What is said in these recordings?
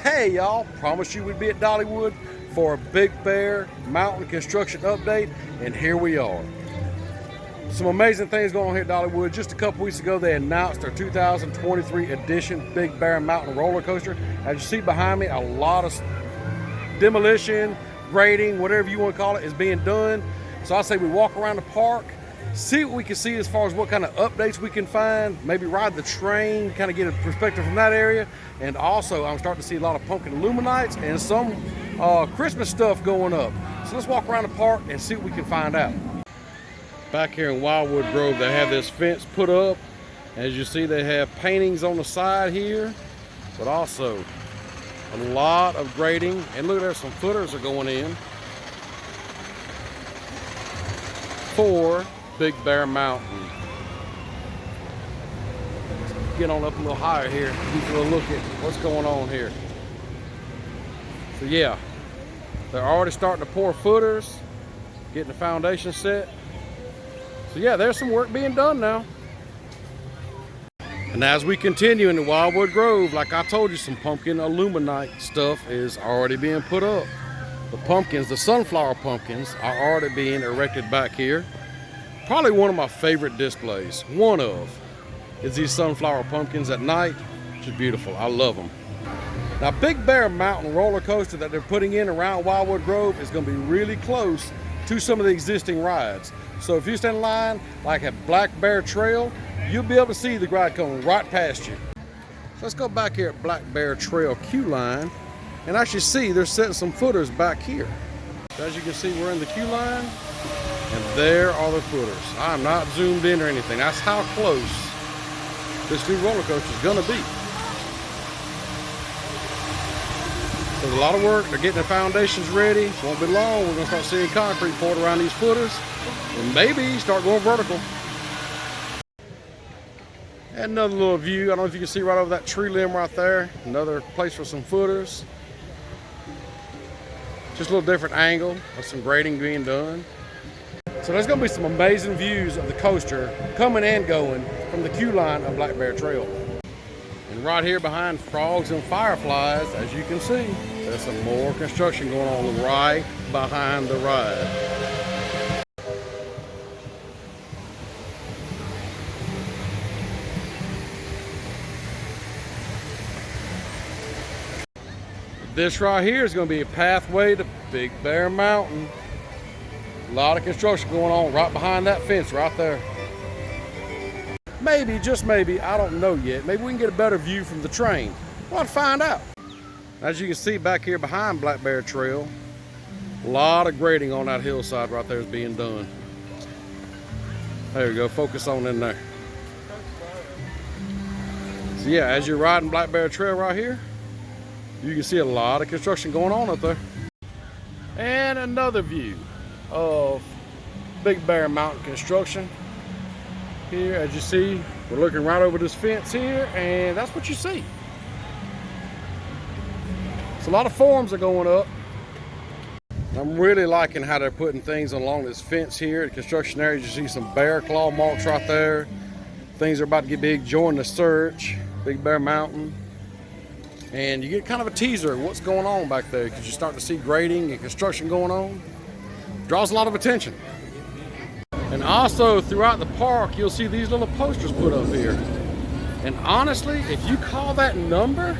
Hey y'all, promised you we'd be at Dollywood for a Big Bear Mountain construction update, and here we are. Some amazing things going on here at Dollywood. Just a couple weeks ago they announced their 2023 edition Big Bear Mountain roller coaster. As you see behind me, a lot of demolition, grading, whatever you want to call it, is being done. So I say we walk around the park, see what we can see as far as what kind of updates we can find, maybe ride the train, kind of get a perspective from that area. And also I'm starting to see a lot of pumpkin illuminates and some Christmas stuff going up. So let's walk around the park and see what we can find out. Back here in Wildwood Grove, they have this fence put up. As you see, they have paintings on the side here, but also a lot of grading. And look, there's some footers are going in for Big Bear Mountain. Get on up a little higher here, get a little look at what's going on here. So yeah, they're already starting to pour footers, getting the foundation set. So yeah, there's some work being done now. And as we continue in the Wildwood Grove, like I told you, some pumpkin illuminate stuff is already being put up. The pumpkins, the sunflower pumpkins, are already being erected back here. Probably one of my favorite displays, is these sunflower pumpkins at night. Just beautiful, I love them. Now Big Bear Mountain roller coaster that they're putting in around Wildwood Grove is gonna be really close to some of the existing rides. So if you stand in line, like at Black Bear Trail, you'll be able to see the ride coming right past you. So let's go back here at Black Bear Trail queue line and actually see they're setting some footers back here. So as you can see, we're in the queue line and there are the footers. I'm not zoomed in or anything. That's how close this new roller coaster is gonna be. There's a lot of work. They're getting the foundations ready. Won't be long. We're gonna start seeing concrete poured around these footers and maybe start going vertical. And another little view. I don't know if you can see right over that tree limb right there. Another place for some footers. Just a little different angle of some grading being done. So there's gonna be some amazing views of the coaster coming and going from the queue line of Black Bear Trail. And right here behind Frogs and Fireflies, as you can see, there's some more construction going on right behind the ride. This right here is going to be a pathway to Big Bear Mountain. A lot of construction going on right behind that fence right there. Maybe, just maybe, I don't know yet, maybe we can get a better view from the train. We'll have to find out. As you can see back here behind Black Bear Trail, a lot of grading on that hillside right there is being done. There we go, focus on in there. So yeah, as you're riding Black Bear Trail right here, you can see a lot of construction going on up there. And another view of Big Bear Mountain construction. Here, as you see, we're looking right over this fence here, and that's what you see. So a lot of forms are going up. I'm really liking how they're putting things along this fence here. The construction area, you see some bear claw marks right there. Things are about to get big. Join the search, Big Bear Mountain. And you get kind of a teaser of what's going on back there because you start to see grading and construction going on. Draws a lot of attention. And also throughout the park, you'll see these little posters put up here. And honestly, if you call that number,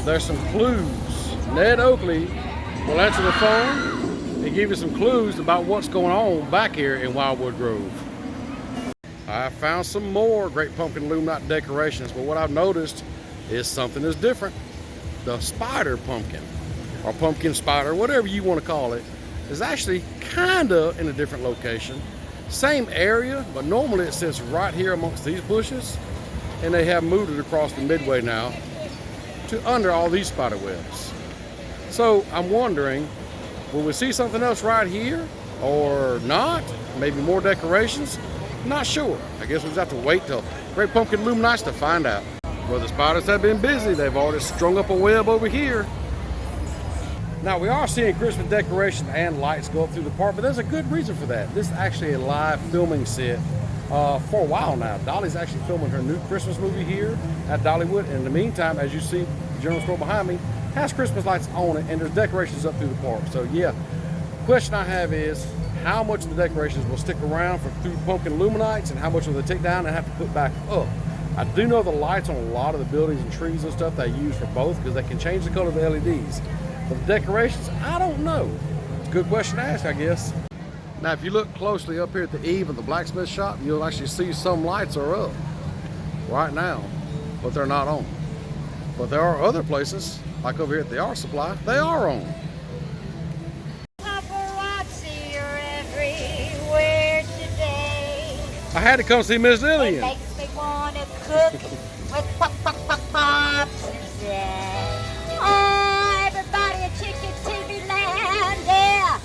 there's some clues. Ned Oakley will answer the phone and give you some clues about what's going on back here in Wildwood Grove. I found some more great pumpkin illuminate decorations, but what I've noticed is something is different. The spider pumpkin, or pumpkin spider, whatever you want to call it, is actually kind of in a different location. Same area, but normally it sits right here amongst these bushes, and they have moved it across the midway now to under all these spider webs. So I'm wondering, will we see something else right here or not? Maybe more decorations? Not sure. I guess we'll just have to wait till Great Pumpkin Illuminates to find out. Well, the spiders have been busy. They've already strung up a web over here. Now we are seeing Christmas decorations and lights go up through the park, but there's a good reason for that. This is actually a live filming set for a while now. Dolly's actually filming her new Christmas movie here at Dollywood. And in the meantime, as you see the general store behind me, has Christmas lights on it, and there's decorations up through the park. So yeah, question I have is, how much of the decorations will stick around through pumpkin illuminates, and how much will they take down and have to put back up? I do know the lights on a lot of the buildings and trees and stuff they use for both, because they can change the color of the LEDs. But the decorations, I don't know. It's a good question to ask, I guess. Now, if you look closely up here at the eave of the blacksmith shop, you'll actually see some lights are up right now, but they're not on. But there are other places, like over here at the art supply, they are on. Paparazzi are everywhere today. I had to come see Miss Lillian. It makes me want to cook with pops today. Oh, everybody a chicken TV land, yeah.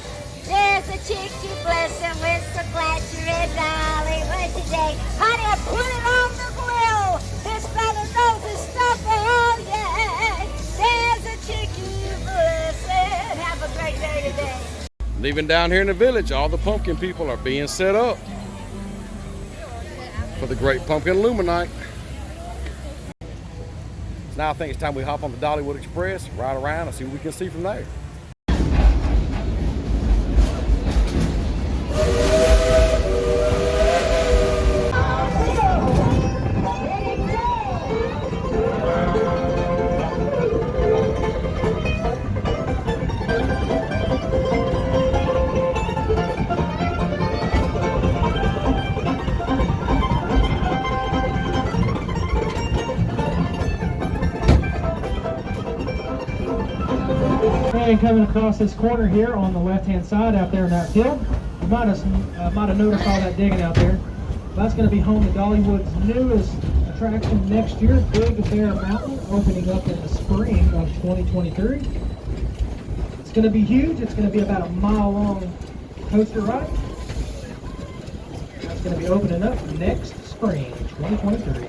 There's a chicky blessing, we're so glad you're in Dollywood today. Honey, put it on the grill. This brother knows his stuff, oh yeah. There's a chicky blessing. Have a great day today. And even down here in the village, all the pumpkin people are being set up for the great pumpkin illuminate. So now I think it's time we hop on the Dollywood Express, ride around, and see what we can see from there. And coming across this corner here on the left-hand side out there in that field, you might have noticed all that digging out there. That's going to be home to Dollywood's newest attraction next year, Big Bear Mountain, opening up in the spring of 2023. It's going to be huge. It's going to be about a mile-long coaster ride. That's going to be opening up next spring, 2023.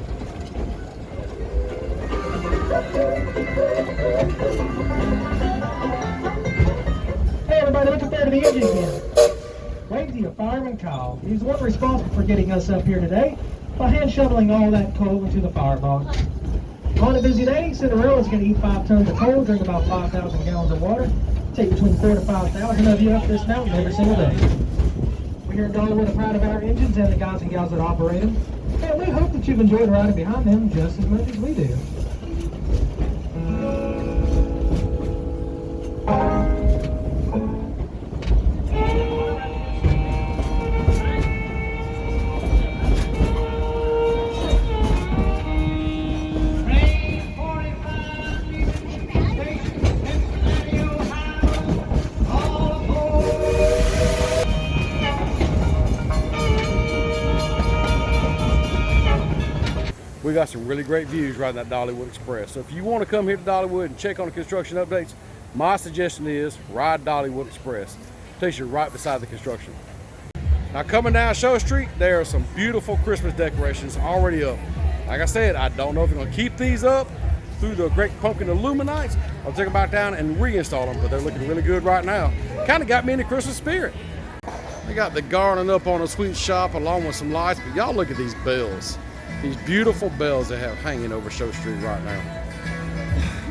Hey everybody, look up there to the engine again. Wave to your fireman Kyle. He's the one responsible for getting us up here today by hand shoveling all that coal into the firebox. On a busy day, Cinderella's going to eat 5 tons of coal, drink about 5,000 gallons of water, take between 4,000 to 5,000 of you up this mountain every single day. We're here in Dollywood are proud of our engines and the guys and gals that operate them. And we hope that you've enjoyed riding behind them just as much as we do. We got some really great views riding that Dollywood Express. So if you want to come here to Dollywood and check on the construction updates, my suggestion is ride Dollywood Express. It takes you right beside the construction. Now coming down Show Street, there are some beautiful Christmas decorations already up. Like I said, I don't know if they're going to keep these up through the great pumpkin illuminates. I'll take them back down and reinstall them, but they're looking really good right now. Kind of got me in the Christmas spirit. They got the garland up on a sweet shop along with some lights, but y'all look at these bells. These beautiful bells they have hanging over Show Street right now.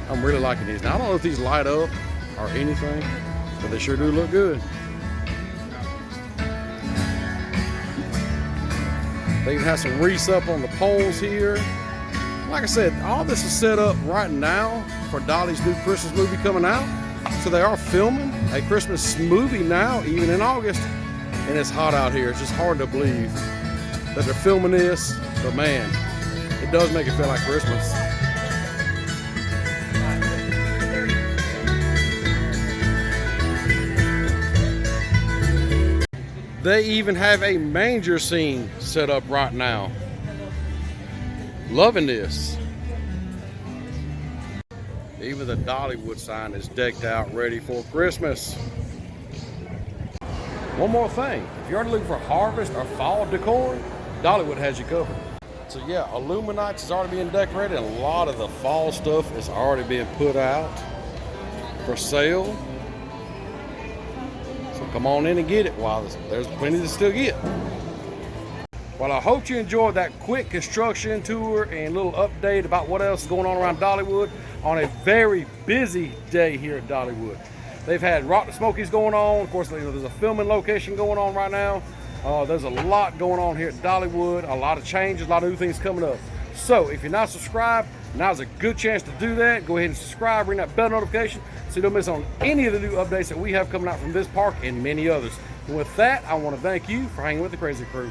I'm really liking these. Now, I don't know if these light up or anything, but they sure do look good. They even have some wreaths up on the poles here. Like I said, all this is set up right now for Dolly's new Christmas movie coming out. So they are filming a Christmas movie now, even in August. And it's hot out here. It's just hard to believe that they're filming this. But man, it does make it feel like Christmas. They even have a manger scene set up right now. Loving this. Even the Dollywood sign is decked out ready for Christmas. One more thing, if you're looking for harvest or fall decor, Dollywood has you covered. So yeah, Illuminati is already being decorated, and a lot of the fall stuff is already being put out for sale. So come on in and get it while there's plenty to still get. Well, I hope you enjoyed that quick construction tour and little update about what else is going on around Dollywood on a very busy day here at Dollywood. They've had Rock the Smokies going on. Of course, there's a filming location going on right now. There's a lot going on here at Dollywood, a lot of changes, a lot of new things coming up. So if you're not subscribed, now's a good chance to do that. Go ahead and subscribe, ring that bell notification so you don't miss on any of the new updates that we have coming out from this park and many others. And with that, I want to thank you for hanging with the Crazy Crew.